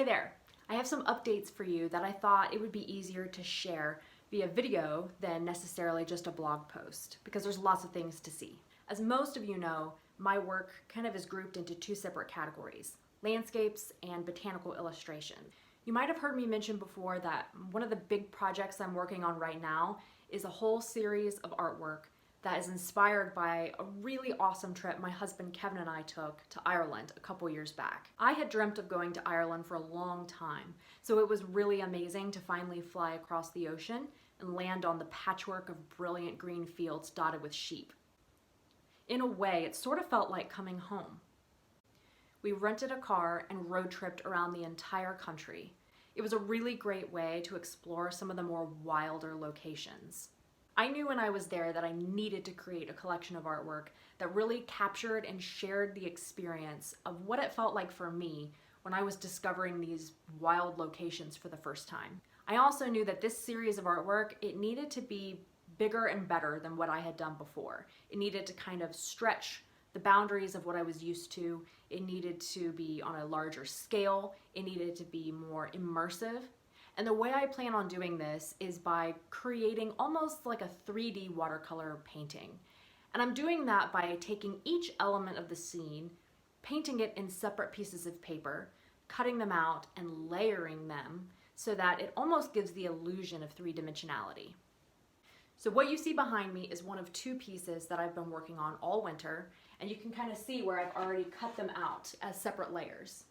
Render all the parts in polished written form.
Hi there. I have some updates for you that I thought it would be easier to share via video than necessarily just a blog post, because there's lots of things to see. As most of you know, my work kind of is grouped into two separate categories: landscapes and botanical illustration. You might have heard me mention before that one of the big projects I'm working on right now is a whole series of artwork that is inspired by a really awesome trip my husband Kevin and I took to Ireland a couple years back. I had dreamt of going to Ireland for a long time, so it was really amazing to finally fly across the ocean and land on the patchwork of brilliant green fields dotted with sheep. In a way, it sort of felt like coming home. We rented a car and road tripped around the entire country. It was a really great way to explore some of the more wilder locations. I knew when I was there that I needed to create a collection of artwork that really captured and shared the experience of what it felt like for me when I was discovering these wild locations for the first time. I also knew that this series of artwork, it needed to be bigger and better than what I had done before. It needed to kind of stretch the boundaries of what I was used to. It needed to be on a larger scale. It needed to be more immersive. And the way I plan on doing this is by creating almost like a 3D watercolor painting. And I'm doing that by taking each element of the scene, painting it in separate pieces of paper, cutting them out and layering them so that it almost gives the illusion of three-dimensionality. So what you see behind me is one of two pieces that I've been working on all winter, and you can kind of see where I've already cut them out as separate layers.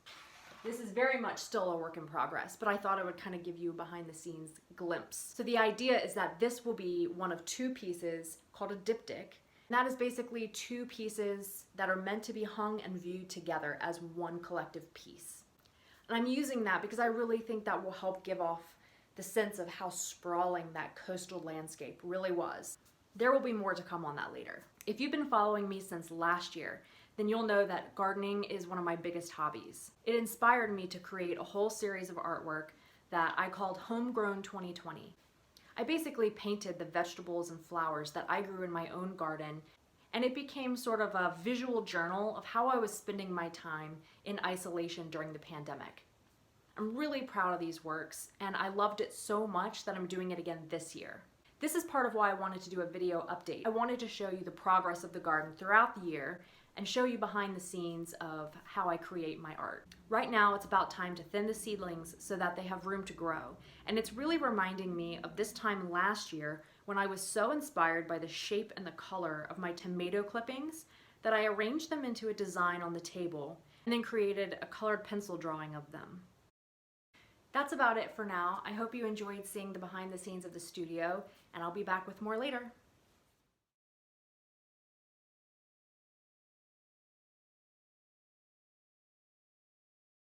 This is very much still a work in progress, but I thought I would kind of give you a behind the scenes glimpse. So the idea is that this will be one of two pieces called a diptych. And that is basically two pieces that are meant to be hung and viewed together as one collective piece. And I'm using that because I really think that will help give off the sense of how sprawling that coastal landscape really was. There will be more to come on that later. If you've been following me since last year, then you'll know that gardening is one of my biggest hobbies. It inspired me to create a whole series of artwork that I called Homegrown 2020. I basically painted the vegetables and flowers that I grew in my own garden, and it became sort of a visual journal of how I was spending my time in isolation during the pandemic. I'm really proud of these works, and I loved it so much that I'm doing it again this year. This is part of why I wanted to do a video update. I wanted to show you the progress of the garden throughout the year and show you behind the scenes of how I create my art. Right now, it's about time to thin the seedlings so that they have room to grow. And it's really reminding me of this time last year when I was so inspired by the shape and the color of my tomato clippings that I arranged them into a design on the table and then created a colored pencil drawing of them. That's about it for now. I hope you enjoyed seeing the behind the scenes of the studio, and I'll be back with more later.